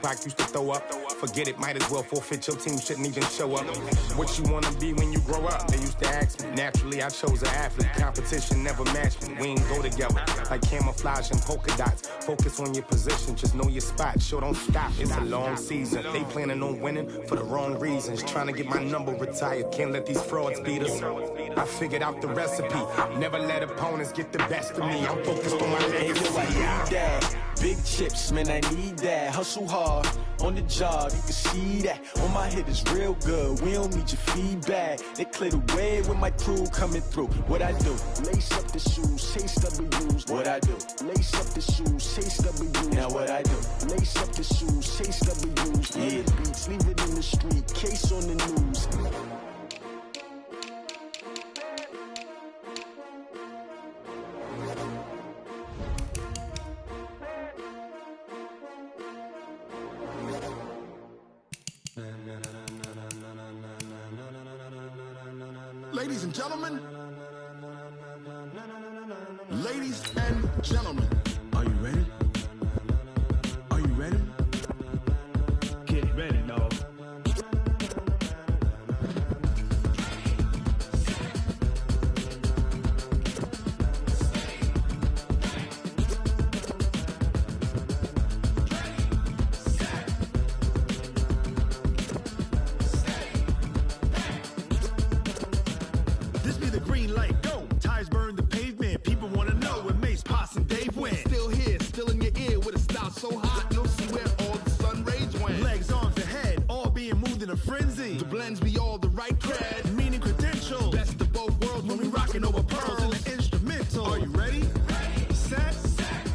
Tupac used to throw up. Forget it, might as well forfeit. Your team shouldn't even show up. What you wanna be when you grow up? They used to ask me. Naturally, I chose an athlete. Competition never matched me. We ain't go together like camouflage and polka dots. Focus on your position, just know your spot. Sure, don't stop. It's a long season. They planning on winning for the wrong reasons. Trying to get my number retired. Can't let these frauds beat us. I figured out the recipe. Never let opponents get the best of me. I'm focused on my legacy. I need that. Big chips, man, I need that. Hustle hard on the job, you can see that. On my hit is real good. We don't need your feedback. They clear the way with my crew coming through. What I do? Lace up the shoes, chase W's. What I do? Lace up the shoes, chase W's. Now what I do? Lace up the shoes, chase W's. Yeah, beats, leave it in the street. Case on the news. Ladies and gentlemen, ladies and gentlemen, are you ready? Are you ready? Get ready, dog. This be the green light, go. Tires burn the pavement. People want to know where Mace, Pops, and Dave went. Still here, still in your ear with a style so hot, you'll see where all the sun rays went. Legs, arms, and head, all being moved in a frenzy. The blends be all the right cred, meaning credentials. Best of both worlds when we rocking over pearls in the instrumental. Are you ready? Set,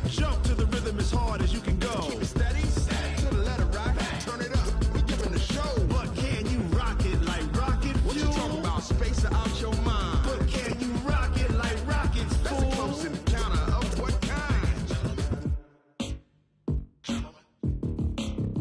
jump to the rhythm as hard as you can go. Keep it steady, to the letter rock, turn it up, we giving the show. But can you rock it like rocket fuel? What you talking about, space out your mind? But can you rock it like rockets, fool? That's a close encounter of what kind?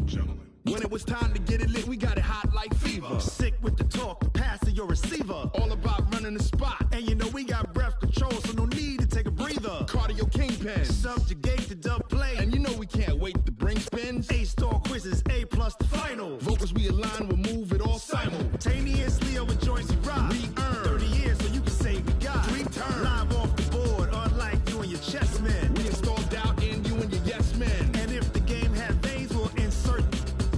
Gentlemen. When it was time to get it lit, we got it hot like fever. Sick with the talk, pass to your receiver. All about running the spot. And you know we got breath control, so no need to take a breather. Cardio kingpin, subjugate the dub play. And you know we can't wait to bring spins. A-star quizzes, A+ the final. Vocals we align, we'll move it all simultaneously over joints we rock. We earn 30 years, so you can say we got 3 turns. Live off the board, unlike you and your chess men. We install doubt in you and your yes men. And if the game had veins, we'll insert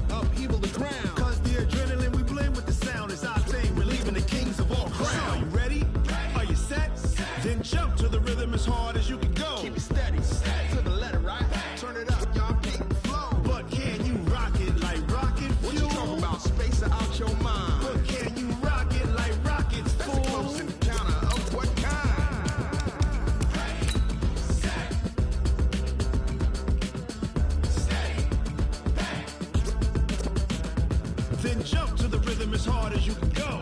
upheaval the ground. Cause the adrenaline we blend with the sound is our thing. We're leaving the kings of all crowns. Are you ready? Are you set? Then jump to the rhythm as hard as you can go. Keep it steady, to the letter, right? Turn it up, y'all beat the flow. But can you rock it like rocket fuel? What you talking about, space out your mind? But can you rock it like rockets, fool? That's a close encounter of what kind? Then jump to the rhythm as hard as you can go.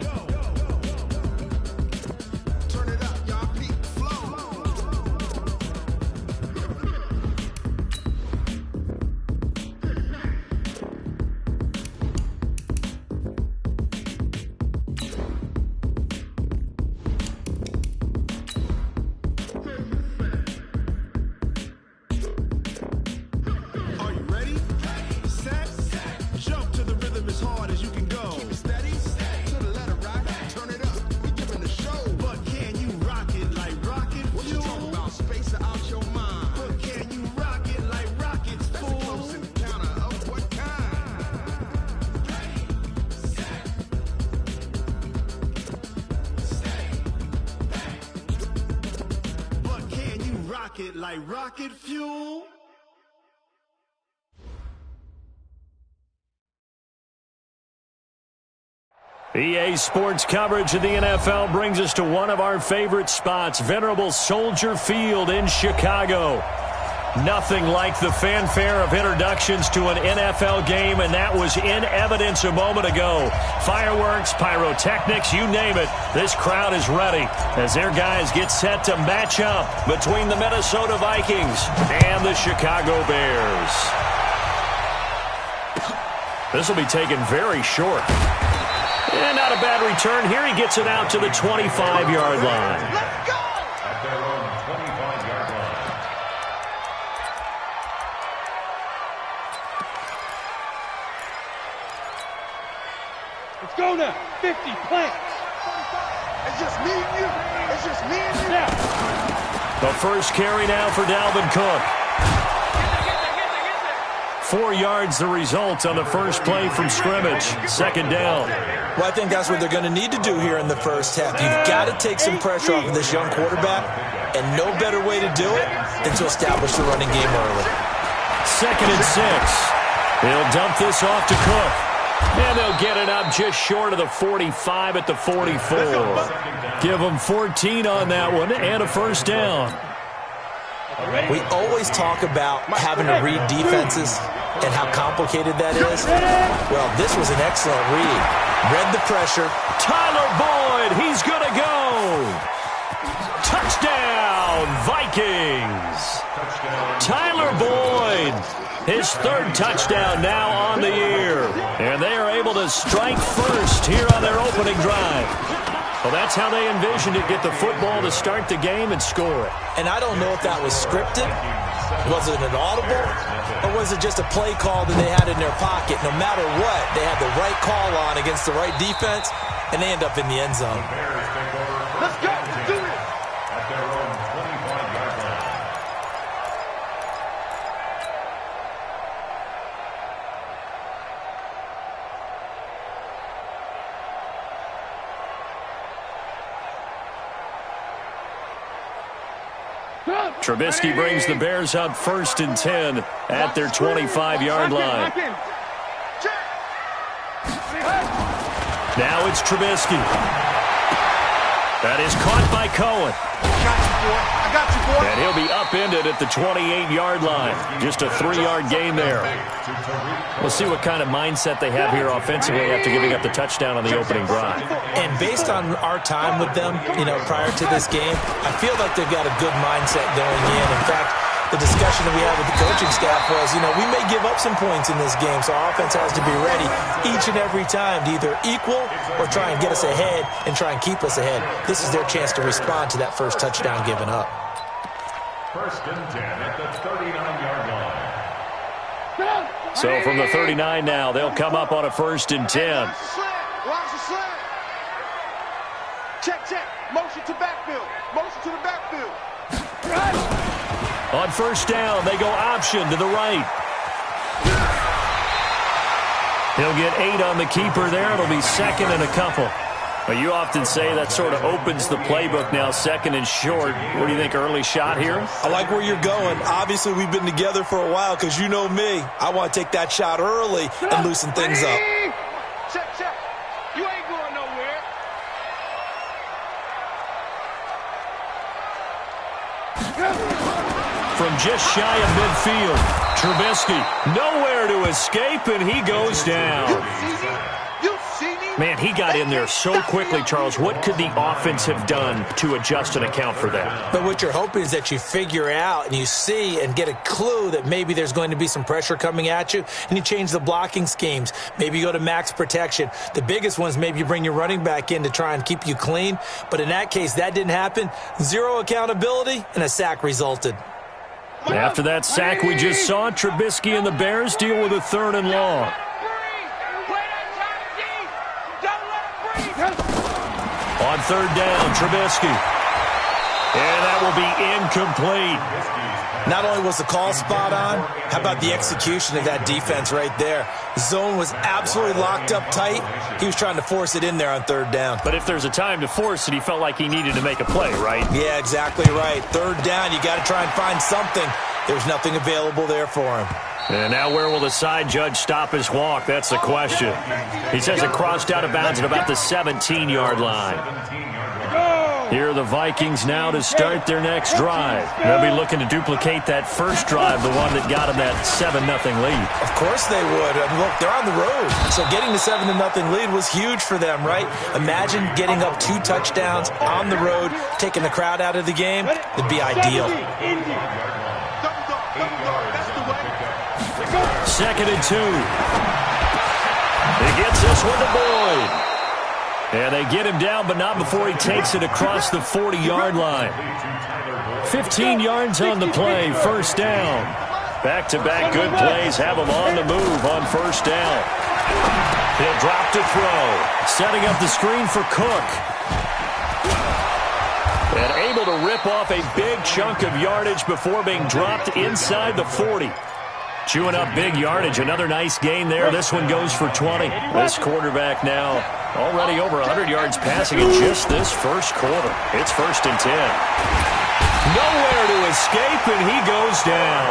Turn it up, y'all beat the flow. Are you ready? Set, jump to the rhythm as hard as you can go. Keep it steady, to the letter rock, turn it up, we giving the show. But can you rock it like rocket fuel? What you talking about, space out your mind? But can you rock it like rockets, fool? That's a close encounter of what kind? But can you rock it like rocket fuel? EA Sports coverage of the NFL brings us to one of our favorite spots, venerable Soldier Field in Chicago. Nothing like the fanfare of introductions to an NFL game, and that was in evidence a moment ago. Fireworks, pyrotechnics, you name it. This crowd is ready as their guys get set to match up between the Minnesota Vikings and the Chicago Bears. This will be taken very short. And not a bad return. Here he gets it out to the 25-yard line. Let's go! At their own 25-yard line. 25 Let's go now. 50, plant. It's just me and you. It's just me and you. The first carry now for Dalvin Cook. 4 yards the result on the first play from scrimmage. Second down. Well, I think that's what they're going to need to do here in the first half. You've got to take some pressure off of this young quarterback, and no better way to do it than to establish the running game early. 2nd and 6. They'll dump this off to Cook. And they'll get it up just short of the 45 at the 44. Give them 14 on that one and a first down. We always talk about having to read defenses and how complicated that is. Well, this was an excellent read. Read the pressure. Tyler Boyd, he's going to go. Touchdown, Vikings. Tyler Boyd, his 3rd touchdown now on the year. And they are able to strike first here on their opening drive. Well, that's how they envisioned it, get the football to start the game and score it. And I don't know if that was scripted. Was it an audible? Or was it just a play call that they had in their pocket? No matter what, they had the right call on against the right defense, and they end up in the end zone. Let's go. Do it. At their own 25-yard line. Trubisky brings the Bears up 1st and 10 at their 25-yard line. Now it's Trubisky. That is caught by Cohen. I got you, boy. And he'll be upended at the 28-yard line. Just a 3-yard gain there. We'll see what kind of mindset they have here offensively after giving up the touchdown on the opening drive. And based on our time with them, prior to this game, I feel like they've got a good mindset going in. In fact, the discussion that we had with the coaching staff was, we may give up some points in this game, so our offense has to be ready each and every time to either equal or try and get us ahead and try and keep us ahead. This is their chance to respond to that first touchdown given up. 1st and 10 at the 39-yard line. So from the 39 now, they'll come up on a 1st and 10. Watch the slant. Check. Motion to backfield. Motion to the backfield. On 1st down, they go option to the right. He'll get 8 on the keeper there. It'll be 2nd and a couple. But you often say that sort of opens the playbook now, 2nd and short. What do you think, early shot here? I like where you're going. Obviously, we've been together for a while because you know me. I want to take that shot early and loosen things up. Check. You ain't going nowhere. From just shy of midfield, Trubisky nowhere to escape, and he goes down. You see me? Man, he got in there so quickly, Charles. What could the offense have done to adjust and account for that? But what you're hoping is that you figure out and you see and get a clue that maybe there's going to be some pressure coming at you, and you change the blocking schemes. Maybe you go to max protection. The biggest one is maybe you bring your running back in to try and keep you clean. But in that case, that didn't happen. 0 accountability, and a sack resulted. After that sack we just saw, Trubisky and the Bears deal with a 3rd and long. On 3rd down, Trubisky. And that will be incomplete. Not only was the call spot on, how about the execution of that defense right there? The zone was absolutely locked up tight. He was trying to force it in there on 3rd down. But if there's a time to force it, he felt like he needed to make a play, right? Yeah, exactly right. 3rd down, you got to try and find something. There's nothing available there for him. And now where will the side judge stop his walk? That's the question. He says it crossed out of bounds at about the 17-yard line. Here are the Vikings now to start their next drive. They'll be looking to duplicate that first drive, the one that got them that 7-0 lead. Of course they would. I mean, look, they're on the road. So getting the 7-0 lead was huge for them, right? Imagine getting up 2 touchdowns on the road, taking the crowd out of the game. It'd be ideal. 2nd and 2. He gets this one to Boyd. And they get him down, but not before he takes it across the 40-yard line. 15 yards on the play, 1st down. Back-to-back good plays have him on the move on 1st down. He'll drop to throw. Setting up the screen for Cook. And able to rip off a big chunk of yardage before being dropped inside the 40. Chewing up big yardage. Another nice gain there. This one goes for 20. This quarterback now already over 100 yards passing in just this first quarter. It's 1st and 10. Nowhere to escape, and he goes down.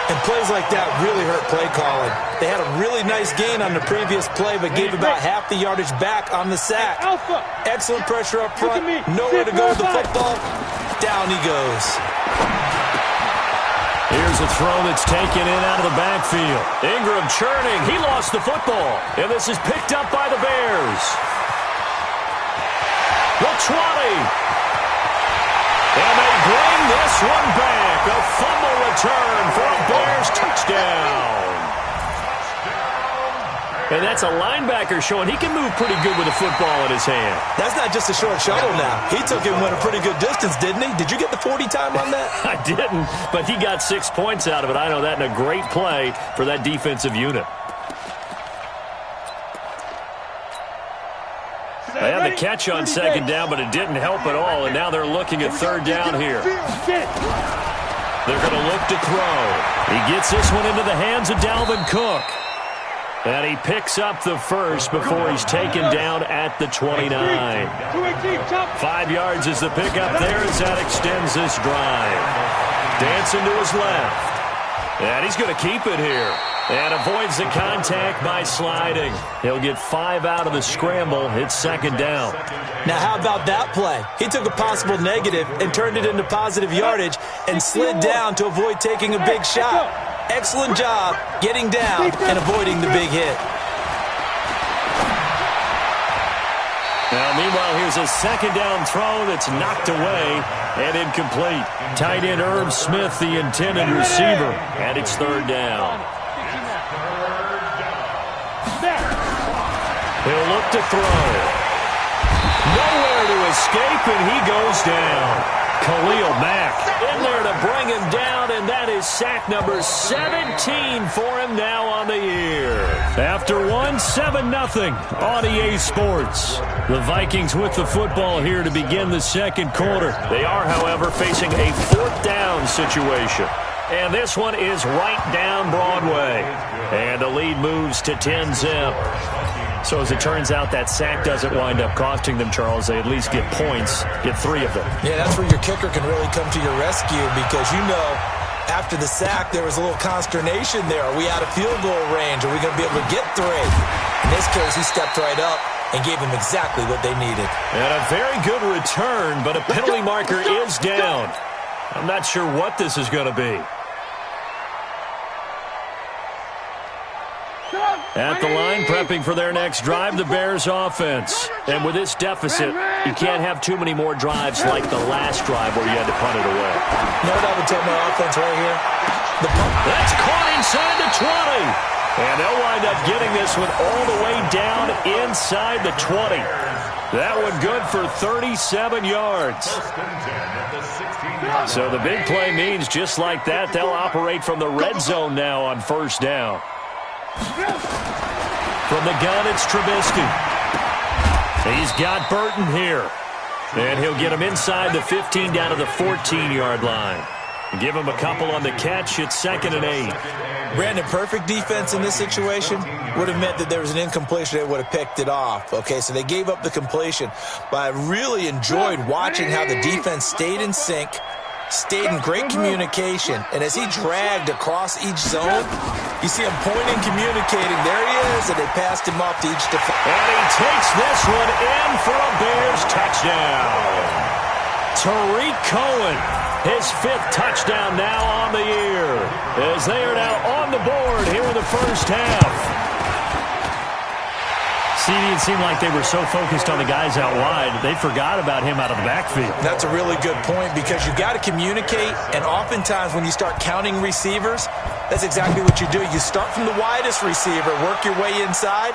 And plays like that really hurt play calling. They had a really nice gain on the previous play, but gave about half the yardage back on the sack. Excellent pressure up front. Nowhere to go with the football. Down he goes. Here's a throw that's taken in out of the backfield. Ingram churning. He lost the football. And this is picked up by the Bears. The 20. And they bring this one back. A fumble return for a Bears touchdown. And that's a linebacker showing he can move pretty good with a football in his hand. That's not just a short shuttle now. He took it and went a pretty good distance, didn't he? Did you get the 40 time on that? I didn't, but he got 6 points out of it. I know that, in a great play for that defensive unit. They had the catch on 2nd down, but it didn't help at all, and now they're looking at 3rd down here. They're going to look to throw. He gets this one into the hands of Dalvin Cook. And he picks up the first before he's taken down at the 29. 5 yards is the pickup there as that extends this drive. Dancing to his left. And he's going to keep it here. And avoids the contact by sliding. He'll get 5 out of the scramble. It's 2nd down. Now, how about that play? He took a possible negative and turned it into positive yardage and slid down to avoid taking a big shot. Excellent job getting down and avoiding the big hit. Now, meanwhile, here's a 2nd down throw that's knocked away and incomplete. Tight end Herb Smith, the intended receiver, and it's 3rd down. He'll look to throw. Nowhere to escape, and he goes down. Khalil Mack in there to bring him down, and that is sack number 17 for him now on the year. After one, 7-0 on EA Sports. The Vikings with the football here to begin the 2nd quarter. They are, however, facing a 4th down situation. And this one is right down Broadway. And the lead moves to 10-zip. So as it turns out, that sack doesn't wind up costing them, Charles. They at least get points, get 3 of them. Yeah, that's where your kicker can really come to your rescue because, you know, after the sack, there was a little consternation there. Are we out of field goal range? Are we going to be able to get 3? In this case, he stepped right up and gave them exactly what they needed. And a very good return, but a penalty marker is down. I'm not sure what this is going to be. At the line, prepping for their next drive, the Bears offense. And with this deficit, you can't have too many more drives like the last drive where you had to punt it away. You know what I would tell my offense right here? The punt. That's caught inside the 20. And they'll wind up getting this one all the way down inside the 20. That one good for 37 yards. So the big play means just like that, they'll operate from the red zone now on 1st down. From the gun, it's Trubisky. He's got Burton here. And he'll get him inside the 15 down to the 14-yard line. Give him a couple on the catch. It's 2nd and 8. Brandon, perfect defense in this situation would have meant that there was an incompletion. They would have picked it off. Okay, so they gave up the completion. But I really enjoyed watching how the defense stayed in sync, stayed in great communication. And as he dragged across each zone, you see him pointing, communicating. There he is, and they passed him off to each defender. And he takes this one in for a Bears touchdown. Tariq Cohen, his 5th touchdown now on the year, as they are now on the board here in the first half. It seemed like they were so focused on the guys out wide, they forgot about him out of the backfield. That's a really good point because you've got to communicate, and oftentimes when you start counting receivers, that's exactly what you do. You start from the widest receiver, work your way inside.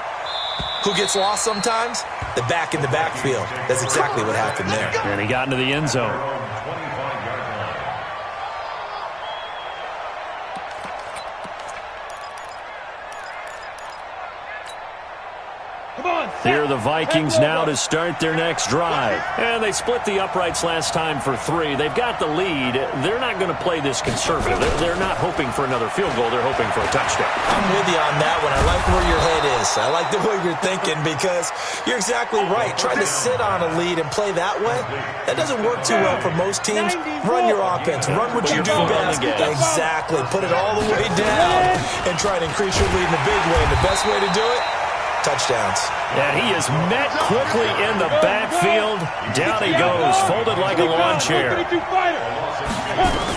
Who gets lost sometimes? The back in the backfield. That's exactly what happened there. And he got into the end zone. Here are the Vikings now to start their next drive. And they split the uprights last time for 3. They've got the lead. They're not going to play this conservative. They're not hoping for another field goal. They're hoping for a touchdown. I'm with you on that one. I like where your head is. I like the way you're thinking because you're exactly right. Trying to sit on a lead and play that way, that doesn't work too well for most teams. Run your offense. Run what you do best. Exactly. Put it all the way down and try to increase your lead in a big way. And the best way to do it, touchdowns. And he is met quickly in the backfield. Down he goes, folded like a lawn chair.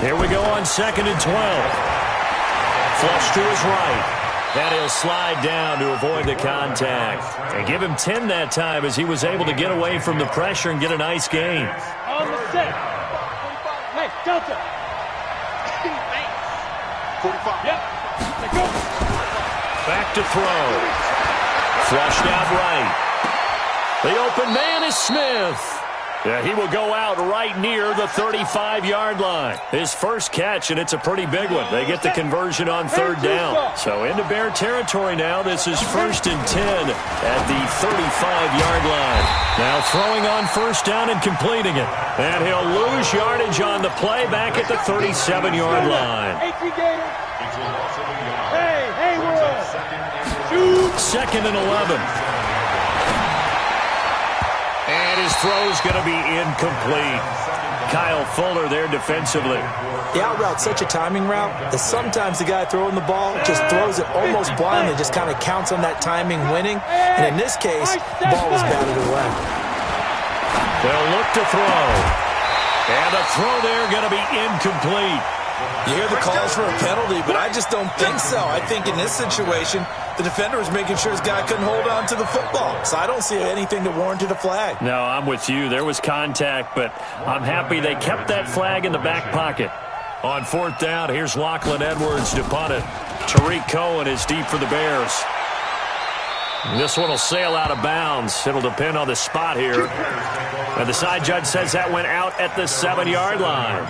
Here we go on 2nd and 12. Flush to his right. And he'll slide down to avoid the contact. And give him 10 that time as he was able to get away from the pressure and get a nice gain. On the set. Hey, Delta. 45. Yep. Let's go. Back to throw. Flushed out right. The open man is Smith. Yeah, he will go out right near the 35-yard line. His first catch, and it's a pretty big one. They get the conversion on 3rd down. So into Bear territory now. This is 1st and 10 at the 35-yard line. Now throwing on 1st down and completing it. And he'll lose yardage on the play back at the 37-yard line. Hey, Will. 2nd and 11. And his throw's going to be incomplete. Kyle Fuller there defensively. The out route's such a timing route that sometimes the guy throwing the ball just throws it almost blindly, just kind of counts on that timing winning. And in this case, the ball was batted away. They'll look to throw. And the throw there going to be incomplete. You hear the calls for a penalty, but I just don't think so. I think in this situation, the defender was making sure his guy couldn't hold on to the football. So I don't see anything that warranted a flag. No, I'm with you. There was contact, but I'm happy they kept that flag in the back pocket. On 4th down, here's Lachlan Edwards to punt it. Tariq Cohen is deep for the Bears. This one will sail out of bounds. It'll depend on the spot here. And the side judge says that went out at the 7-yard line.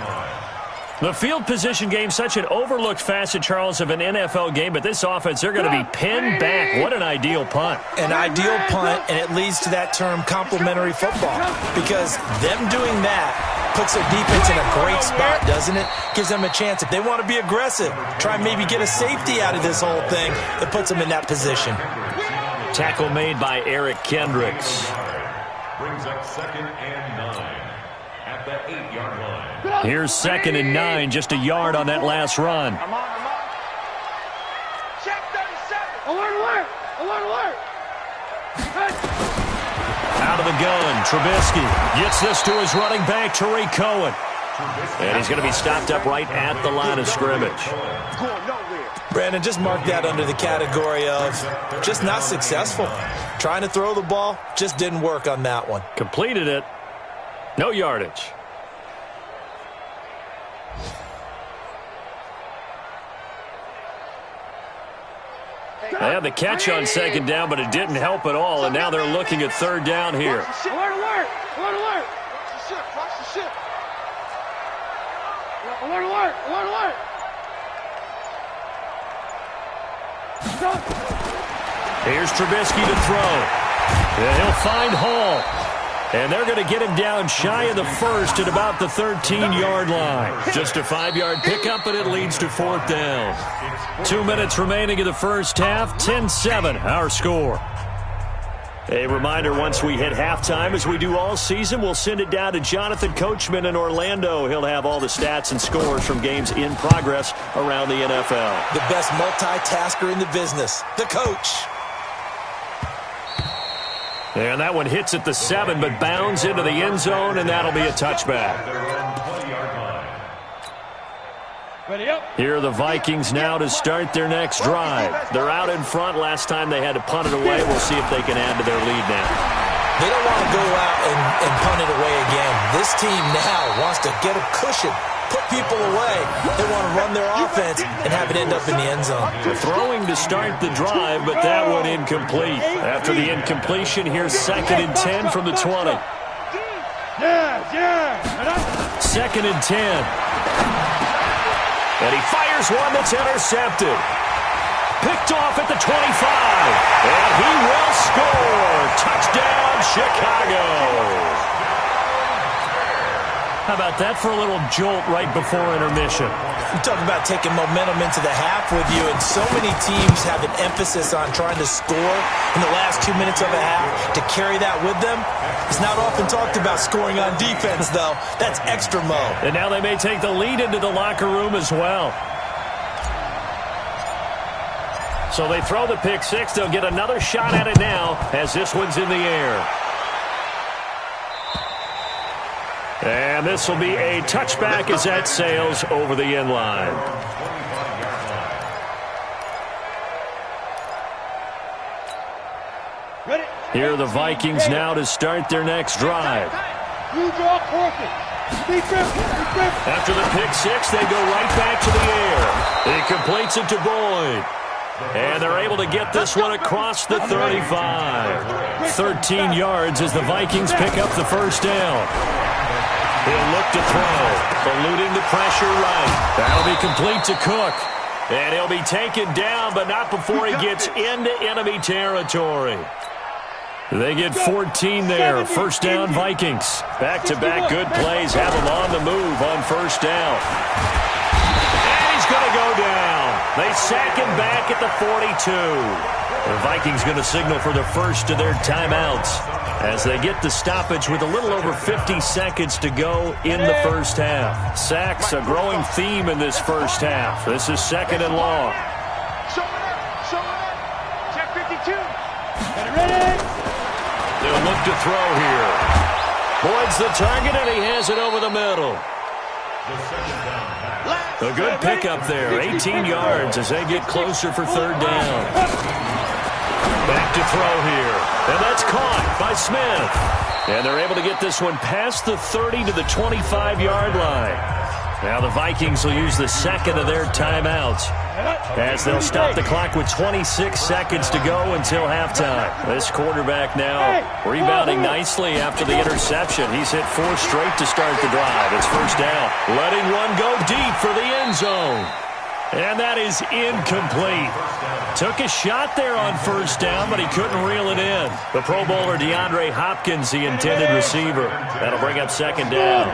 The field position game, such an overlooked facet, Charles, of an NFL game, but this offense, they're going to be pinned back. What an ideal punt. An ideal punt, and it leads to that term complementary football, because them doing that puts their defense in a great spot, doesn't it? Gives them a chance. If they want to be aggressive, try and maybe get a safety out of this whole thing, that puts them in that position. Tackle made by Eric Kendricks. Brings up 2nd and 9 at the 8-yard line. Here's 2nd and 9, just a yard on that last run. I'm on. Check 37. Alert. Out of the gun, Trubisky gets this to his running back, Tariq Cohen. And he's going to be stopped up right at the line of scrimmage. Brandon, just mark that under the category of just not successful. Trying to throw the ball, just didn't work on that one. Completed it. No yardage. They had the catch on 2nd down, but it didn't help at all, and now they're looking at 3rd down here. Alert. Here's Trubisky to throw. And he'll find Hall. And they're going to get him down shy of the 1st at about the 13-yard line. Just a 5-yard pickup, and it leads to 4th down. 2 minutes remaining in the first half. 10-7, our score. A reminder, once we hit halftime, as we do all season, we'll send it down to Jonathan Coachman in Orlando. He'll have all the stats and scores from games in progress around the NFL. The best multitasker in the business, the coach. And that one hits at the 7, but bounds into the end zone, and that'll be a touchback. Here are the Vikings now to start their next drive. They're out in front. Last time they had to punt it away. We'll see if they can add to their lead now. They don't want to go out and punt it away again. This team now wants to get a cushion, put people away. They want to run their offense and have it end up in the end zone. Throwing to start the drive, but that one incomplete. After the incompletion, here's 2nd and 10 from the 20. 2nd and 10. And he fires one that's intercepted. Picked off at the 25. And he will score. Chicago. How about that for a little jolt right before intermission? You talk about taking momentum into the half with you, and so many teams have an emphasis on trying to score in the last 2 minutes of a half. To carry that with them, it's not often talked about scoring on defense, though. That's extra mode. And now they may take the lead into the locker room as well. So they throw the pick six. They'll get another shot at it now as this one's in the air. And this will be a touchback as that sails over the end line. Here are the Vikings now to start their next drive. After the pick six, they go right back to the air. He completes it to Boyd. And they're able to get this one across the 35. 13 yards as the Vikings pick up the first down. He'll look to throw, eluding the pressure right. That'll be complete to Cook. And he'll be taken down, but not before he gets into enemy territory. They get 14 there. First down, Vikings. Back-to-back good plays have them on the move on first down. And he's going to go down. They sack him back at the 42. The Vikings going to signal for the first of their timeouts as they get the stoppage with a little over 50 seconds to go in the first half. Sacks, a growing theme in this first half. This is second and long. Check 52. Get it ready. They'll look to throw here. Boyd's the target, and he has it over the middle. A good pickup there, 18 yards as they get closer for third down. Back to throw here, and that's caught by Smith. And they're able to get this one past the 30 to the 25-yard line. Now the Vikings will use the second of their timeouts as they'll stop the clock with 26 seconds to go until halftime. This quarterback now rebounding nicely after the interception. He's hit 4 straight to start the drive. It's first down. Letting one go deep for the end zone. And that is incomplete. Took a shot there on first down, but he couldn't reel it in. The Pro Bowler DeAndre Hopkins, the intended receiver. That'll bring up second down.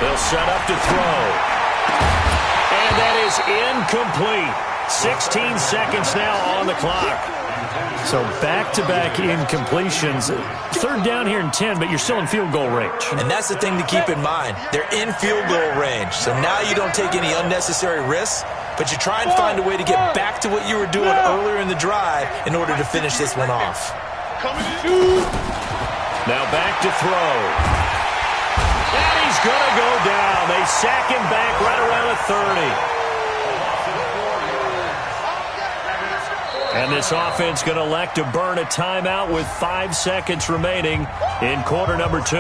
They'll set up to throw. And that is incomplete. 16 seconds now on the clock. So back-to-back incompletions. Third down here in 10, but you're still in field goal range. And that's the thing to keep in mind. They're in field goal range. So now you don't take any unnecessary risks, but you try and find a way to get back to what you were doing earlier in the drive in order to finish this one off. Now back to throw. And he's going to go down. They sack him back right around the 30. And this offense going to elect to burn a timeout with 5 seconds remaining in quarter number 2.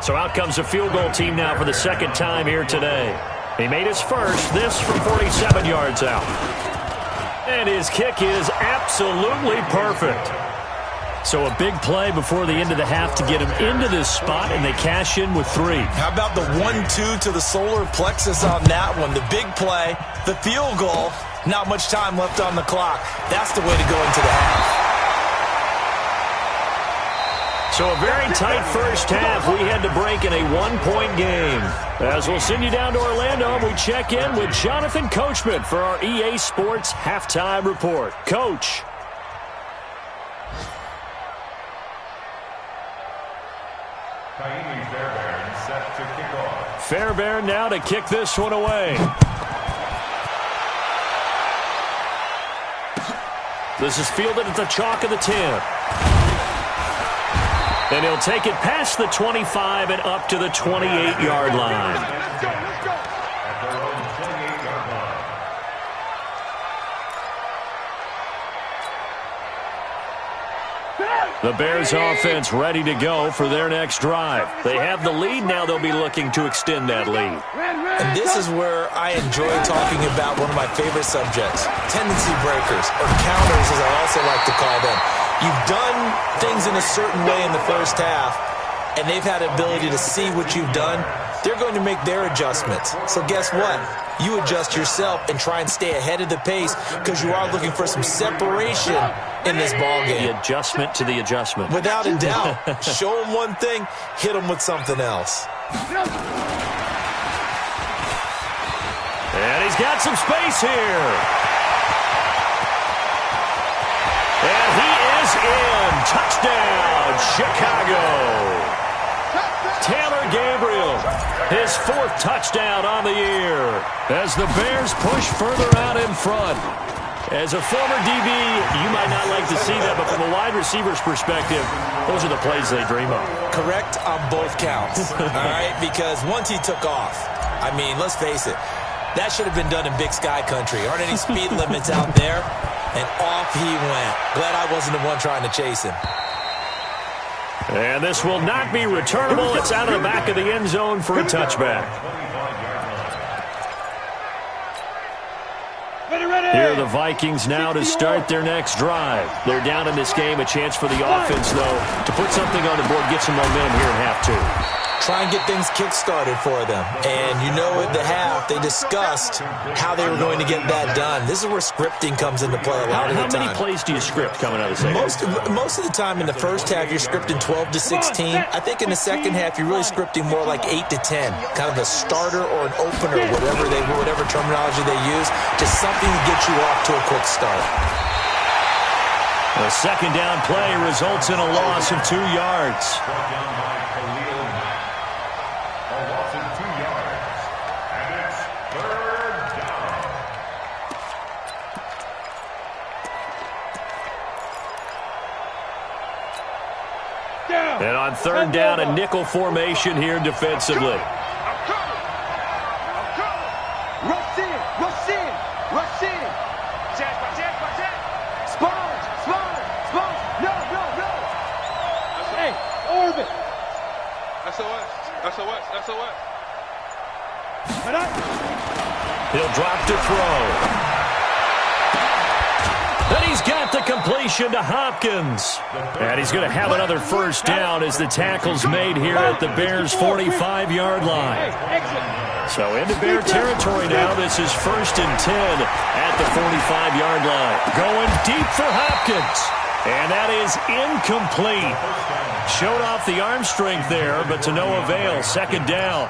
So out comes the field goal team now for the second time here today. He made his first, this from 47 yards out. And his kick is absolutely perfect. So a big play before the end of the half to get him into this spot, and they cash in with 3. How about the 1-2 to the solar plexus on that one? The big play, the field goal, not much time left on the clock. That's the way to go into the half. So a very tight first half. We had to break in a 1-point game. As we'll send you down to Orlando, we check in with Jonathan Coachman for our EA Sports Halftime Report. Coach. Fairbairn now to kick this one away. This is fielded at the chalk of the 10. And he'll take it past the 25 and up to the 28-yard line. The Bears offense ready to go for their next drive. They have the lead. Now they'll be looking to extend that lead. And this is where I enjoy talking about one of my favorite subjects, tendency breakers, or counters as I also like to call them. You've done things in a certain way in the first half, and they've had the ability to see what you've done, they're going to make their adjustments. So guess what? You adjust yourself and try and stay ahead of the pace because you are looking for some separation in this ball game. The adjustment to the adjustment. Without a doubt. Show them one thing, hit them with something else. And he's got some space here. And he is in. Touchdown, Chicago. Taylor Gabriel, his 4th touchdown on the year as the Bears push further out in front. As a former DB, you might not like to see that, but from a wide receiver's perspective, those are the plays they dream of. Correct on both counts, all right? Because once he took off, I mean, let's face it, that should have been done in Big Sky country. Aren't any speed limits out there? And off he went. Glad I wasn't the one trying to chase him. And this will not be returnable. It's out of the back of the end zone for a touchback. Here are the Vikings now to start their next drive. They're down in this game. A chance for the offense, though, to put something on the board, get some momentum here in half 2. Try and get things kick-started for them. And you know at the half, they discussed how they were going to get that done. This is where scripting comes into play a lot of the time. How many plays do you script coming out of the second? Most of the time in the first half, you're scripting 12 to 16. I think in the second half, you're really scripting more like 8 to 10. Kind of a starter or an opener, whatever terminology they use. Just something to get you off to a quick start. The second down play results in a loss of 2 yards. And on 3rd down, a nickel formation here defensively. I'm coming. Rush in. Check. Sponge. No. Hey, orbit. SOS. He'll drop to throw. And he's got the completion to Hopkins. And he's going to have another first down as the tackle's made here at the Bears' 45-yard line. So into Bear territory now. This is 1st and 10 at the 45-yard line. Going deep for Hopkins. And that is incomplete. Showed off the arm strength there, but to no avail. 2nd down.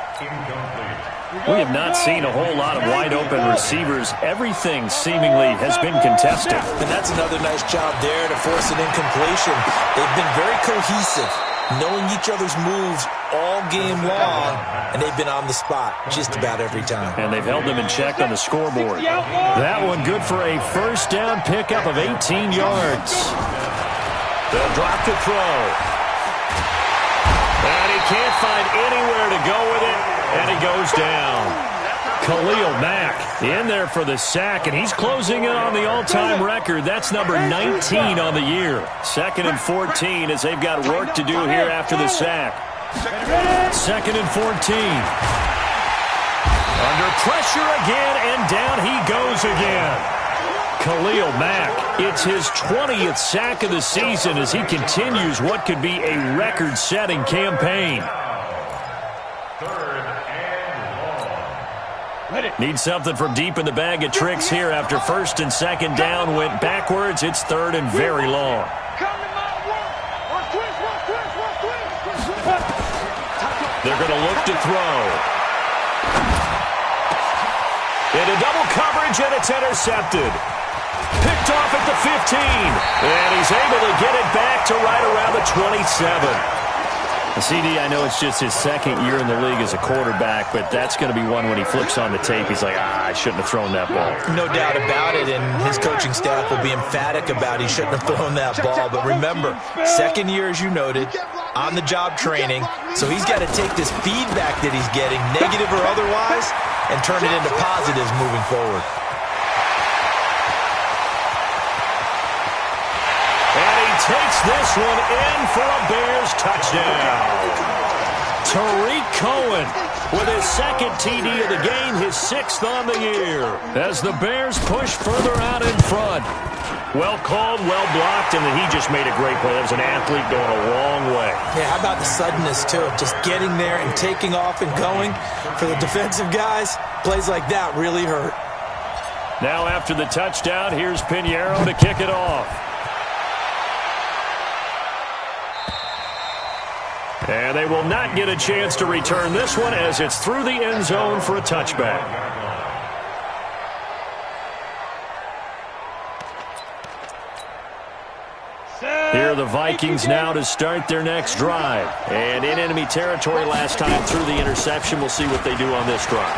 We have not seen a whole lot of wide-open receivers. Everything seemingly has been contested. And that's another nice job there to force an incompletion. They've been very cohesive, knowing each other's moves all game long, and they've been on the spot just about every time. And they've held them in check on the scoreboard. That one good for a first down pickup of 18 yards. They'll drop to throw. And he can't find anywhere to go with it. And he goes down. Khalil Mack in there for the sack, and he's closing in on the all-time record. That's number 19 on the year. 2nd and 14 as they've got work to do here after the sack. 2nd and 14. Under pressure again, and down he goes again. Khalil Mack, it's his 20th sack of the season as he continues what could be a record-setting campaign. Need something from deep in the bag of tricks here after 1st and 2nd down went backwards. It's 3rd and very long. They're going to look to throw. Into double coverage, and it's intercepted. Picked off at the 15. And he's able to get it back to right around the 27. CD, I know it's just his 2nd year in the league as a quarterback, but that's going to be one when he flips on the tape. He's like, I shouldn't have thrown that ball. No doubt about it, and his coaching staff will be emphatic about he shouldn't have thrown that ball. But remember, 2nd year, as you noted, on-the-job training, so he's got to take this feedback that he's getting, negative or otherwise, and turn it into positives moving forward. Takes this one in for a Bears touchdown. Tariq Cohen with his second TD of the game, his 6th on the year, as the Bears push further out in front. Well called, well blocked, and then he just made a great play. That was an athlete going a long way. Yeah, how about the suddenness, too? Just getting there and taking off and going. For the defensive guys, plays like that really hurt. Now after the touchdown, here's Pinheiro to kick it off. And they will not get a chance to return this one as it's through the end zone for a touchback. Here are the Vikings now to start their next drive. And in enemy territory last time through the interception. We'll see what they do on this drive.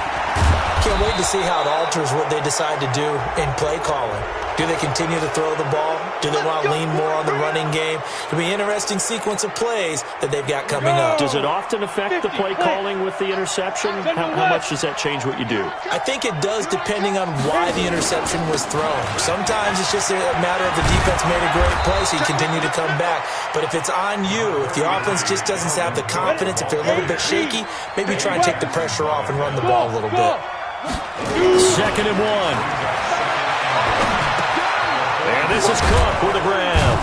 Can't wait to see how it alters what they decide to do in play calling. Do they continue to throw the ball? Do they want to lean more on the running game? It'll be an interesting sequence of plays that they've got coming up. Does it often affect the play calling with the interception? How much does that change what you do? I think it does depending on why the interception was thrown. Sometimes it's just a matter of the defense made a great play, so you continue to come back. But if it's on you, if the offense just doesn't have the confidence, if they're a little bit shaky, maybe try and take the pressure off and run the ball a little bit. 2nd and 1. And this is Cook with a grab.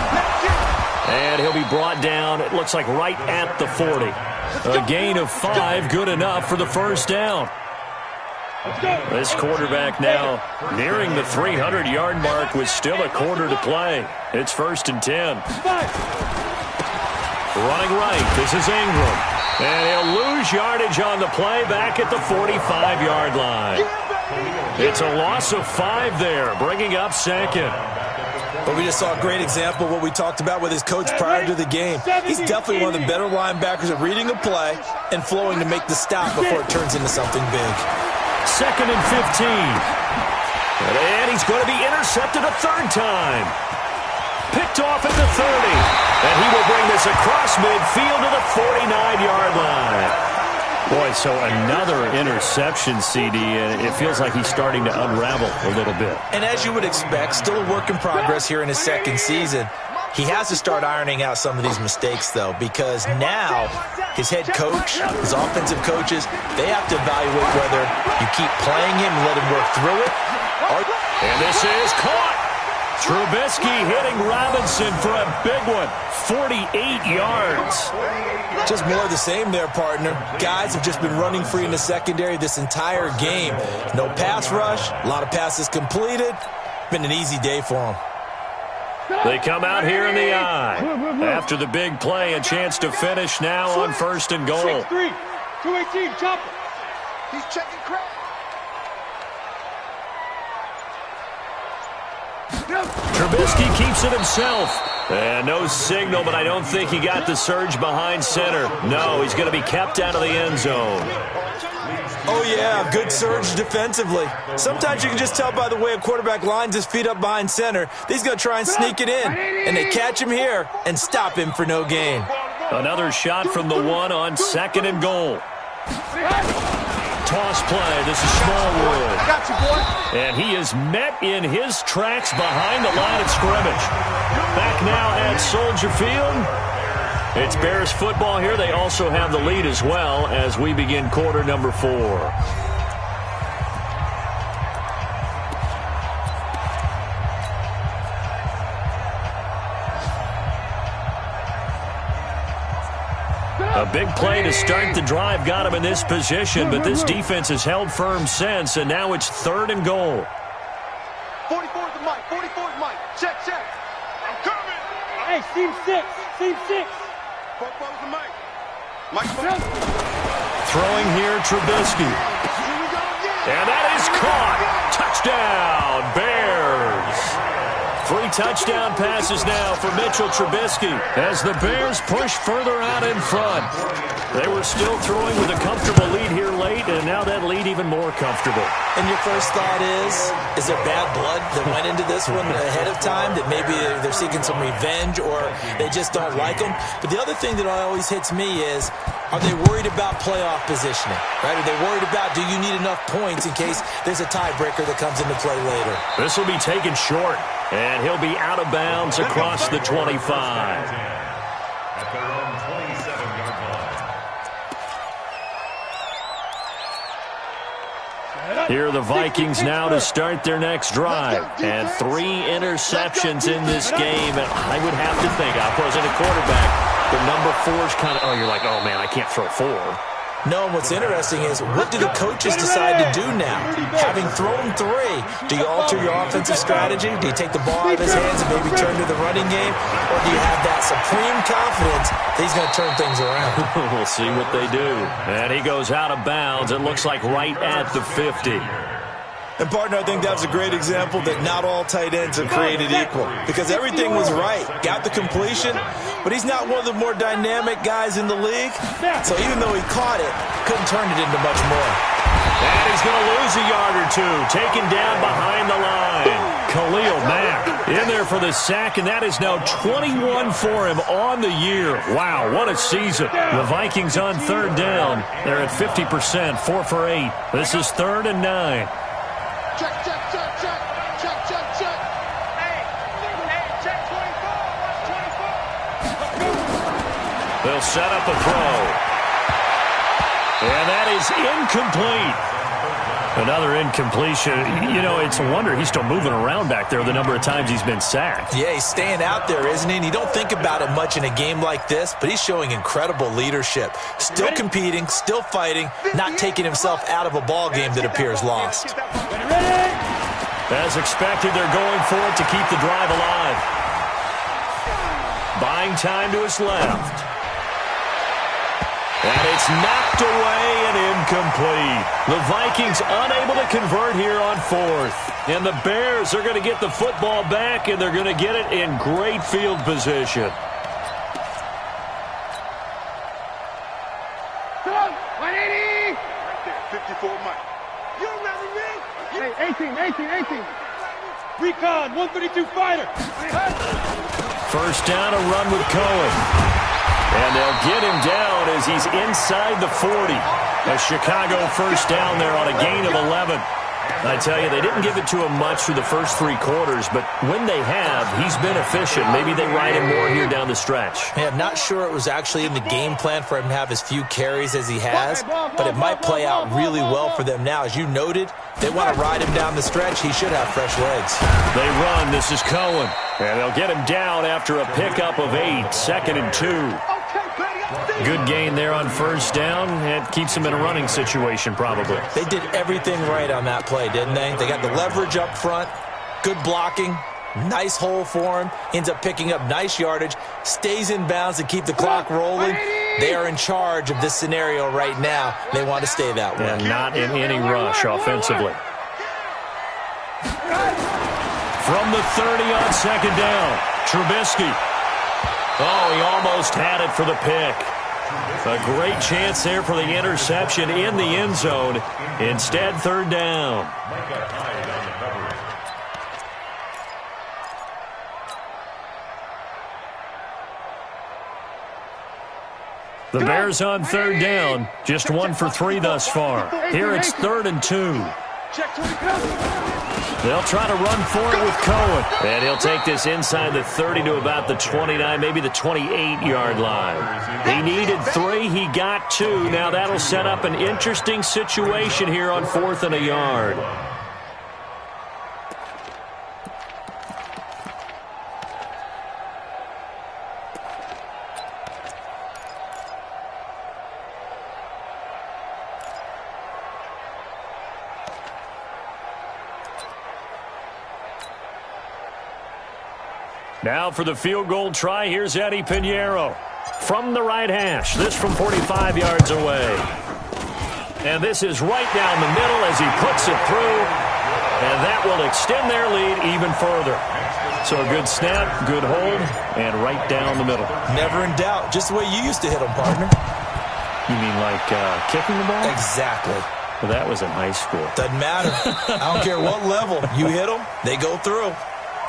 And he'll be brought down, it looks like right at the 40. A gain of 5, good enough for the first down. This quarterback now nearing the 300-yard mark with still a quarter to play. It's 1st and 10. Running right, this is Ingram. And he'll lose yardage on the play back at the 45-yard line. It's a loss of 5 there, bringing up 2nd. But we just saw a great example of what we talked about with his coach prior to the game. He's definitely one of the better linebackers at reading a play and flowing to make the stop before it turns into something big. 2nd and 15. And he's going to be intercepted a 3rd time. Picked off at the 30. And he will bring this across midfield to the 49-yard line. Boy, so another interception, CD, and it feels like he's starting to unravel a little bit. And as you would expect, still a work in progress here in his 2nd season. He has to start ironing out some of these mistakes, though, because now his head coach, his offensive coaches, they have to evaluate whether you keep playing him and let him work through it. And this is caught. Trubisky hitting Robinson for a big one. 48 yards. Just more of the same there, partner. Guys have just been running free in the secondary this entire game. No pass rush, a lot of passes completed. Been an easy day for them. They come out here in the eye. After the big play, a chance to finish now on 1st and goal. 6-3, 218, chopper. He's checking crack. Trubisky keeps it himself. And no signal, but I don't think he got the surge behind center. No, he's going to be kept out of the end zone. Oh, yeah, good surge defensively. Sometimes you can just tell by the way a quarterback lines his feet up behind center. He's going to try and sneak it in. And they catch him here and stop him for no gain. Another shot from the 1 on 2nd and goal. Toss play. This is Smallwood. Got you, boy. And he is met in his tracks behind the line of scrimmage. Back now at Soldier Field. It's Bears football here. They also have the lead as well as we begin quarter number 4. A big play to start the drive got him in this position, but this defense has held firm since, and now it's 3rd and goal. 44 is the mic. 44 is Mike. Check, check. I'm coming. Hey, seam 6. Seam 6. 44 is the mic. Mike. Throwing here, Trubisky. And that is caught. Touchdown, Bears. 3 touchdown passes now for Mitchell Trubisky as the Bears push further out in front. They were still throwing with a comfortable lead here late, and now that lead even more comfortable. And your first thought is there bad blood that went into this one ahead of time, that maybe they're seeking some revenge or they just don't like them? But the other thing that always hits me is, are they worried about playoff positioning? Right? Are they worried about, do you need enough points in case there's a tiebreaker that comes into play later? This will be taken short, and he'll be out of bounds across the 25. At their own 27-yard line. Here are the Vikings now to start their next drive. And 3 interceptions in this game. And I would have to think, I wasn't a quarterback, the number 4's kind of, you're like, oh, man, I can't throw 4. No, what's interesting is, what do the coaches decide to do now? Having thrown 3, do you alter your offensive strategy? Do you take the ball out of his hands and maybe turn to the running game? Or do you have that supreme confidence that he's going to turn things around? We'll see what they do. And he goes out of bounds. It looks like right at the 50. And, partner, I think that was a great example that not all tight ends are created equal, because everything was right. Got the completion, but he's not one of the more dynamic guys in the league. So even though he caught it, couldn't turn it into much more. And he's going to lose a yard or 2. Taken down behind the line. Khalil Mack in there for the sack, and that is now 21 for him on the year. Wow, what a season. The Vikings on 3rd down. They're at 50%, 4 for 8. This is 3rd and 9. Check, check, check, check, check, check, check. Hey, check 24, watch 24. They'll set up a throw. And that is incomplete. Another incompletion. You know, it's a wonder he's still moving around back there the number of times he's been sacked. Yeah, he's staying out there, isn't he? And you don't think about it much in a game like this, but he's showing incredible leadership. Still competing, still fighting, not taking himself out of a ball game that appears lost. As expected, they're going for it to keep the drive alive. Buying time to his left. And it's knocked away and incomplete. The Vikings unable to convert here on 4th. And the Bears are going to get the football back, and they're going to get it in great field position. Come on, 180. Right there, 54 Mike. You remember me? Hey, 18. Recon, 132 fighter. First down, a run with Cohen. And they'll get him down as he's inside the 40. A Chicago first down there on a gain of 11. I tell you, they didn't give it to him much through the first 3 quarters, but when they have, he's been efficient. Maybe they ride him more here down the stretch. Yeah, I'm not sure it was actually in the game plan for him to have as few carries as he has, but it might play out really well for them now. As you noted, they want to ride him down the stretch. He should have fresh legs. They run. This is Cohen. And they'll get him down after a pickup of 8, 2nd and 2. Good gain there on first down. It keeps them in a running situation, probably. They did everything right on that play, didn't they? They got the leverage up front, good blocking, nice hole for him, ends up picking up nice yardage, stays in bounds to keep the clock rolling. They are in charge of this scenario right now. They want to stay that way. And not in any rush offensively. From the 30 on 2nd down, Trubisky. Oh, he almost had it for the pick. A great chance there for the interception in the end zone. Instead, 3rd down. The Bears on 3rd down. Just 1 for 3 thus far. Here it's 3rd and 2. They'll try to run for it with Cohen. And he'll take this inside the 30 to about the 29, maybe the 28-yard line. He needed 3. He got 2. Now that'll set up an interesting situation here on 4th and a yard. Now for the field goal try, here's Eddie Pinheiro from the right hash. This from 45 yards away. And this is right down the middle as he puts it through. And that will extend their lead even further. So a good snap, good hold, and right down the middle. Never in doubt. Just the way you used to hit them, partner. You mean like kicking the ball? Exactly. Well, that was in high school. Doesn't matter. I don't care what level. You hit them, they go through.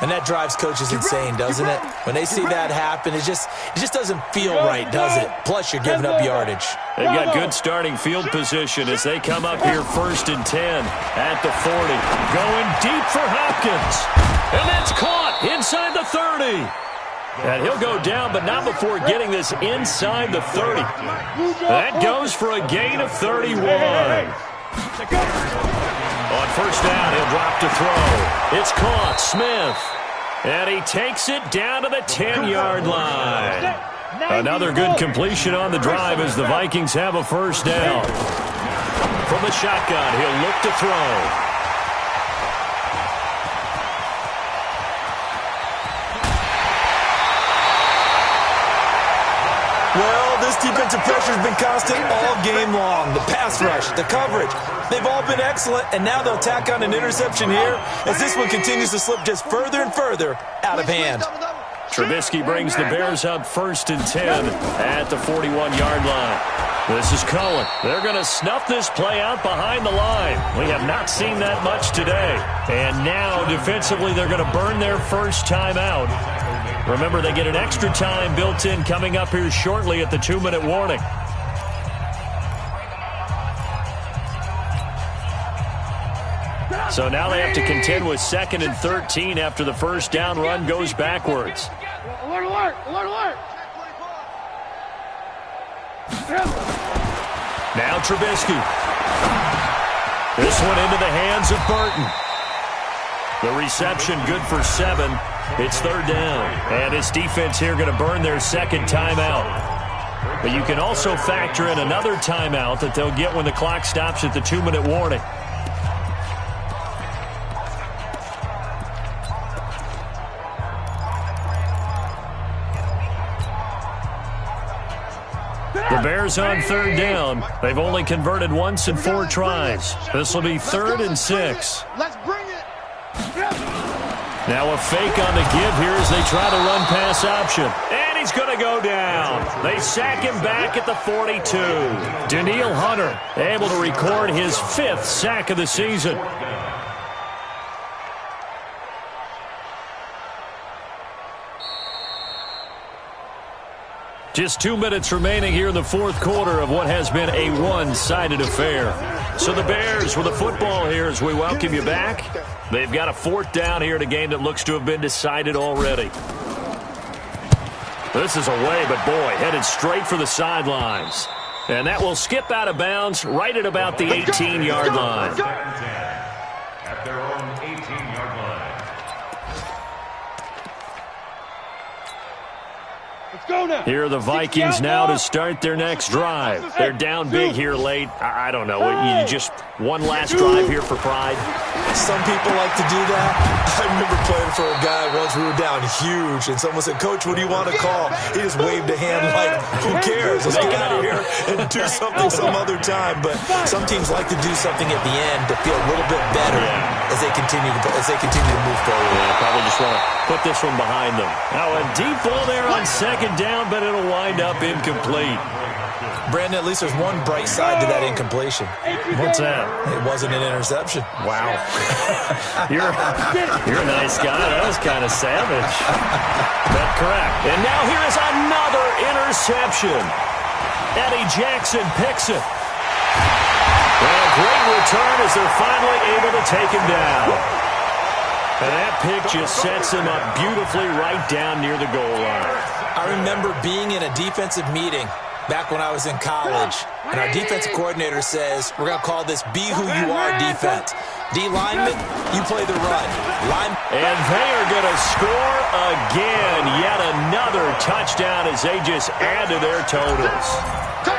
And that drives coaches insane, doesn't it? When they see that happen, it just doesn't feel right, does it? Plus, you're giving up yardage. They've got good starting field position as they come up here 1st and 10 at the 40. Going deep for Hopkins. And that's caught inside the 30. And he'll go down, but not before getting this inside the 30. That goes for a gain of 31. On first down, he'll drop to throw. It's caught. Smith. And he takes it down to the 10-yard line. Another good completion on the drive as the Vikings have a first down. From the shotgun, he'll look to throw. Well, this defensive pressure has been constant all game long. The pass rush, the coverage, they've all been excellent, and now they'll tack on an interception here as this one continues to slip just further and further out of hand. Trubisky brings the Bears up 1st and 10 at the 41-yard line. This is Cohen. They're going to snuff this play out behind the line. We have not seen that much today. And now, defensively, they're going to burn their first time out. Remember, they get an extra time built in coming up here shortly at the 2-minute warning. So now they have to contend with 2nd and 13 after the first down run goes backwards. Alert, alert, alert, alert. Now Trubisky. This one into the hands of Burton. The reception good for 7. It's 3rd down. And this defense here going to burn their second timeout. But you can also factor in another timeout that they'll get when the clock stops at the 2-minute warning. The Bears on 3rd down. They've only converted once in 4 tries. This will be 3rd and 6. Let's bring it. Now a fake on the give here as they try to run pass option. And he's going to go down. They sack him back at the 42. Danielle Hunter able to record his 5th sack of the season. Just 2 minutes remaining here in the 4th quarter of what has been a one-sided affair. So the Bears with the football here as we welcome you back. They've got a 4th down here in a game that looks to have been decided already. This is away, but boy, headed straight for the sidelines. And that will skip out of bounds right at about the 18-yard line. At their own 18-yard line. Here are the Vikings now to start their next drive. They're down big here late. I don't know. You just one last drive here for pride. Some people like to do that. I remember playing for a guy once. We were down huge, and someone said, "Coach, what do you want to call?" He just waved a hand like, "Who cares? Let's get out of here and do something some other time." But some teams like to do something at the end to feel a little bit better as they continue to move forward. Yeah, probably just want to put this one behind them. Now a deep ball there on 2nd down, but it'll wind up incomplete. Brandon, at least there's one bright side to that incompletion. What's that? It wasn't an interception. Wow. You're a nice guy. That was kind of savage. That's correct. And now here is another interception. Eddie Jackson picks it. And a great return as they're finally able to take him down. And that pick just sets him up beautifully right down near the goal line. I remember being in a defensive meeting back when I was in college, and our defensive coordinator says, we're going to call this Be Who You Are defense. D lineman, you play the run. And they are going to score again. Yet another touchdown as they just add to their totals.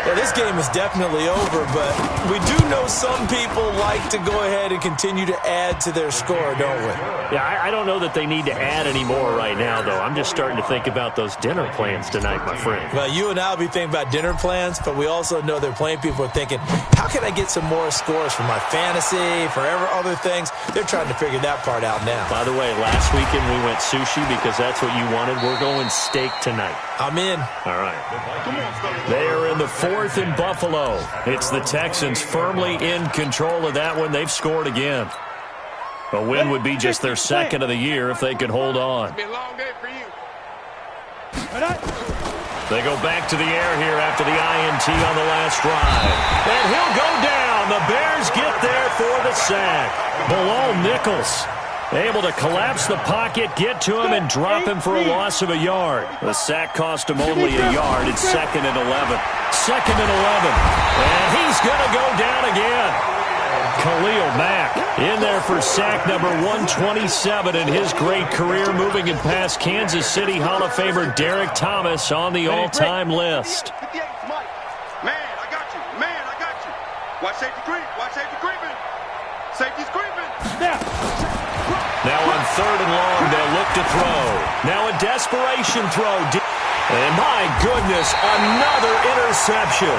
Well, this game is definitely over, but we do know some people like to go ahead and continue to add to their score, don't we? Yeah, I don't know that they need to add any more right now, though. I'm just starting to think about those dinner plans tonight, my friend. Well, you and I will be thinking about dinner plans, but we also know there are plenty of people are thinking, how can I get some more scores for my fantasy, for other things? They're trying to figure that part out now. By the way, last weekend we went sushi because that's what you wanted. We're going steak tonight. I'm in. All right. They are in the 4th in Buffalo. It's the Texans firmly in control of that one. They've scored again. A win would be just their 2nd of the year if they could hold on. It's been a long day for you. They go back to the air here after the INT on the last drive. And he'll go down. The Bears get there for the sack. Bilal Nichols able to collapse the pocket, get to him, and drop him for a loss of a yard. The sack cost him only a yard. It's 2nd and 11. 2nd and 11. And he's going to go down again. Khalil Mack in there for sack number 127 in his great career, moving it past Kansas City Hall of Famer Derek Thomas on the all-time list. Man, I got you. Man, I got you. Watch safety creep. Watch safety creeping. Safety's creeping. Snap. Now on 3rd and long, they'll look to throw. Now a desperation throw. And my goodness, another interception.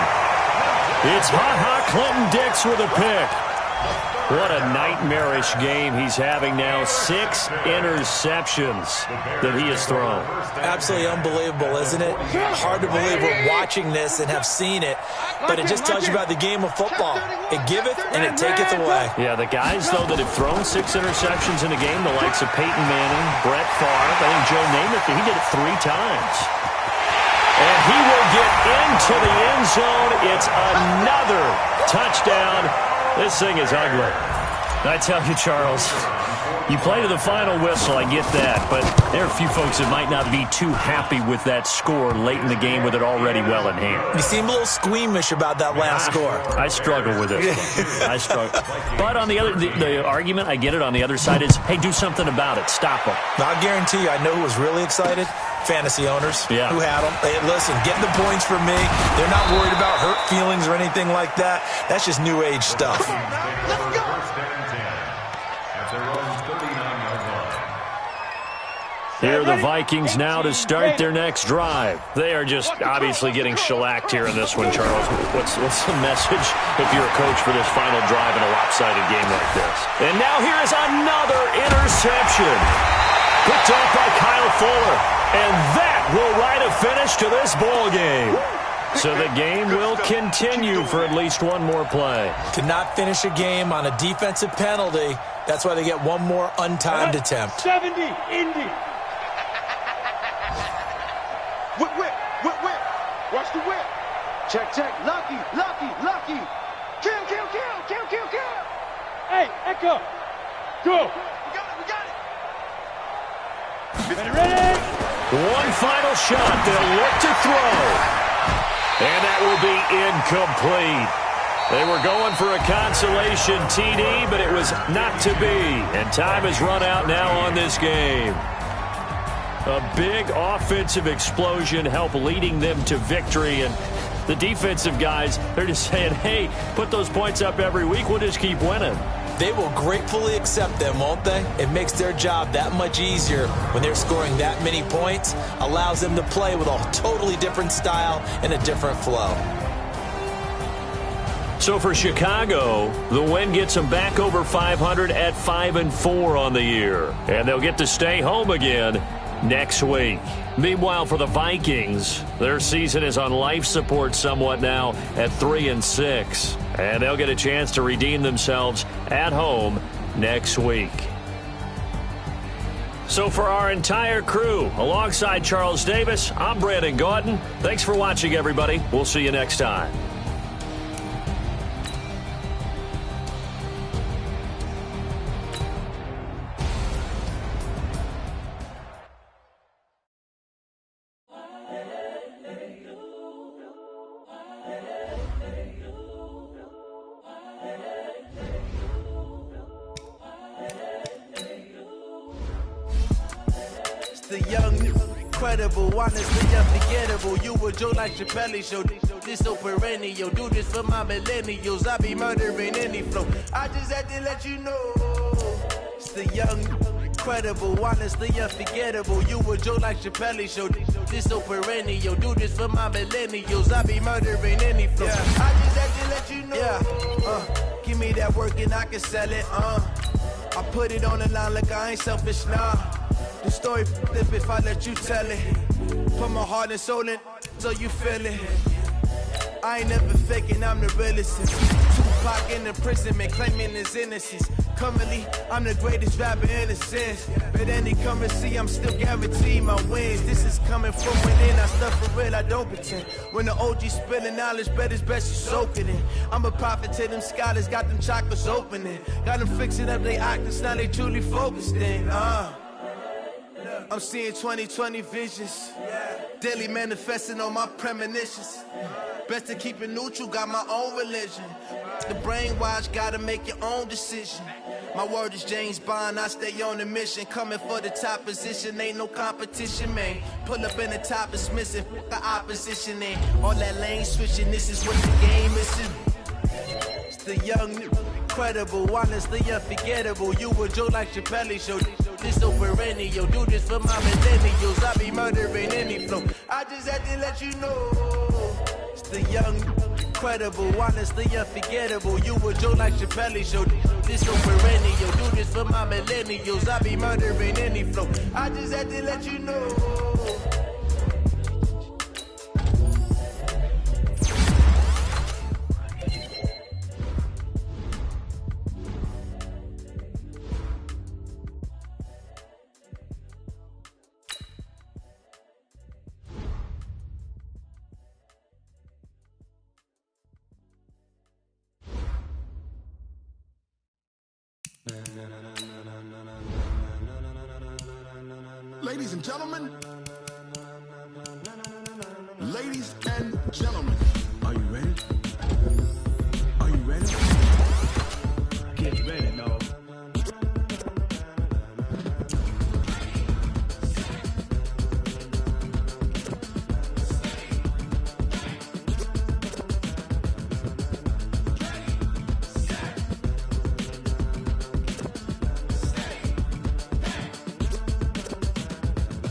It's Ha-Ha Clinton Dix with a pick. What a nightmarish game he's having now. 6 interceptions that he has thrown. Absolutely unbelievable, isn't it? Hard to believe we're watching this and have seen it, but it just tells you about the game of football. It giveth and it taketh away. Yeah, the guys, though, that have thrown 6 interceptions in a game, the likes of Peyton Manning, Brett Favre, I think Joe Namath, he did it 3 times. And he will get into the end zone. It's another touchdown. This thing is ugly. I tell you, Charles, you play to the final whistle, I get that, but there are a few folks that might not be too happy with that score late in the game with it already well in hand. You seem a little squeamish about that last score. I struggle with it. I struggle. But on the other, the argument, I get it, on the other side is, hey, do something about it. Stop them. Now, I guarantee you, I know who was really excited. Fantasy owners who had them. Hey, listen, get the points from me. They're not worried about hurt feelings or anything like that. That's just new age stuff. Here are the Vikings now to start their next drive. They are just obviously getting shellacked here in this one, Charles. What's the message if you're a coach for this final drive in a lopsided game like this? And now here is another interception. Picked off by Kyle Fuller. And that will write a finish to this ball game. So the game will continue for at least one more play. To not finish a game on a defensive penalty, that's why they get one more untimed attempt. 70, Indy. Whip, whip, whip, whip. Watch the whip. Check, check. Lucky, lucky, lucky. Kill, kill, kill, kill, kill, kill. Hey, Echo. Go. We got it, we got it. Ready, ready. One final shot. They'll look to throw. And that will be incomplete. They were going for a consolation TD, but it was not to be. And time has run out now on this game. A big offensive explosion helped leading them to victory. And the defensive guys, they're just saying, hey, put those points up every week. We'll just keep winning. They will gratefully accept them, won't they? It makes their job that much easier when they're scoring that many points. Allows them to play with a totally different style and a different flow. So for Chicago, the win gets them back over 500 at 5-4 on the year. And they'll get to stay home again next week. Meanwhile, for the Vikings, their season is on life support somewhat now at 3-6. And they'll get a chance to redeem themselves at home next week. So for our entire crew, alongside Charles Davis, I'm Brandon Gaudin. Thanks for watching, everybody. We'll see you next time. The young, incredible, honestly unforgettable. You a Joe like Chappelle show. This so perennial. Do this for my millennials. I be murdering any flow. I just had to let you know. It's the young, incredible, honestly unforgettable. You a Joe like Chappelle show. This so perennial. Do this for my millennials. I be murdering any flow. Yeah. I just had to let you know. Yeah. Give me that work and I can sell it. I put it on the line like I ain't selfish, nah. The story flip if I let you tell it. Put my heart and soul in so you feel it. I ain't never faking, I'm the realest. Tupac in imprisonment, claiming his innocence. Currently, I'm the greatest rapper in a sense. But any currency, I'm still guaranteed my wins. This is coming from within, I stuff for real, I don't pretend. When the OG spilling knowledge, bet it's best you soak it in. I'm a prophet to them scholars, got them chakras opening. Got them fixing up they octaves, now they truly focused in. I'm seeing 2020 visions. Daily manifesting on my premonitions. Best to keep it neutral, got my own religion. The brainwash, gotta make your own decision. My word is James Bond, I stay on a mission. Coming for the top position, ain't no competition, man. Pull up in the top is missing, fuck the opposition, and all that lane switching, this is what the game is. It's the young, incredible, honestly unforgettable. You a Joe like Chappelle's show. This so perennial, do this for my millennials. I be murdering any flow. I just had to let you know. It's the young, incredible, honestly unforgettable. You a Joe like Chappelle's show. This so perennial, do this for my millennials. I be murdering any flow. I just had to let you know. Ladies and gentlemen, ladies and gentlemen, are you ready? Are you ready? Get ready, no.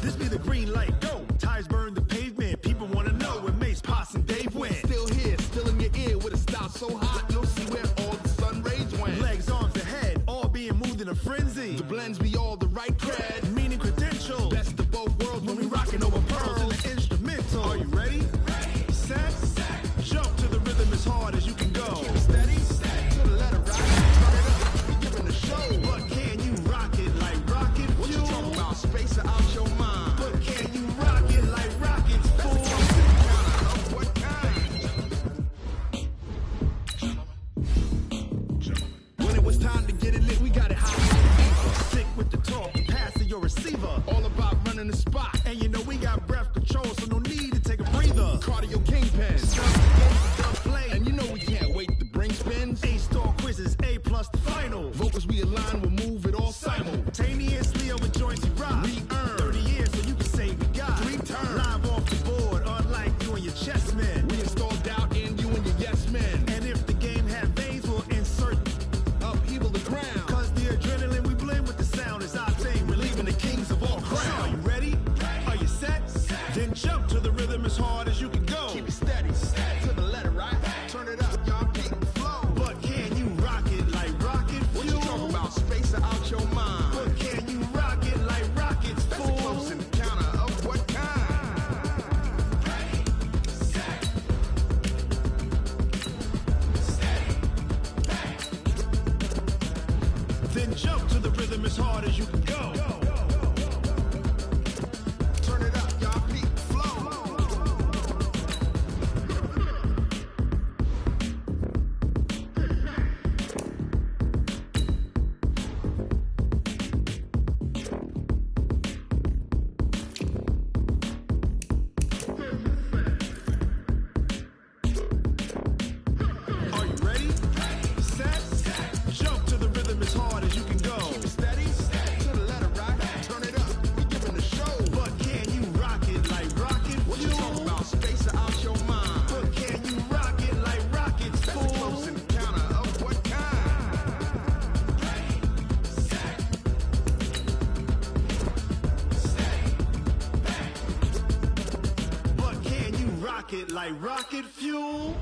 This be the green light, go. Tires burn the pavement. People want to know where Mace, Poss, and Dave went. Still here, still in your ear with a style so hot, you'll see where all the sun rays went. Legs, arms, and head, all being moved in a frenzy. The blends be all the right cred, meaning credentials. Best of both worlds when we rocking over pearls in the instrumental. Are you ready? Set, jump to the rhythm as hard as you can go. Keep it steady, to the letter right. Turn it up, we giving the show. But can you rock it like rocket fuel? What you talking about? Space it out your mind. But can you rock it like rockets, fool? What kind? When it was time to get it lit, we got it hot. Sick with the talk, passing your receiver. All about running the spot. And you know we got breath control, so no need to take a breather. Cardio kingpin. And you know we can't wait to bring spins. A-star quizzes, A+ the final. Vocals we align, we'll move it all simultaneously over joints we rock. We earn 30 years, so you can say we got 3 turns. Live off the board, unlike you and your chess men. We install doubt in you and your yes men. And if the game had veins, we'll insert upheaval the ground. Cause the adrenaline we blend with the sound is our thing. We're leaving the kings of all crowns. Are you ready? Are you set? Then jump to the rhythm as hard as you can go. Keep it steady, to the letter right. Turn it up, y'all keep the flow. But can you rock it like rocket fuel? What you talking about? Space it out your mind. But can you rock it like rockets, fool? That's a close encounter of what kind? Then jump to the rhythm as hard as you can go. Turn it up, y'all keep the flow. Are you ready? Set, jump to the rhythm as hard as you can go. Keep it steady, to the letter right. Turn it up, we giving the show. But can you rock it like rocket fuel? What you talking about? Space it out your mind. But can you rock it like rockets, fool? That's a close encounter of what kind? But can you rock it like rocket fuel?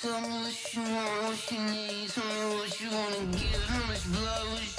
Tell me what you want, what you need. Tell me what you wanna give. How much blood, what you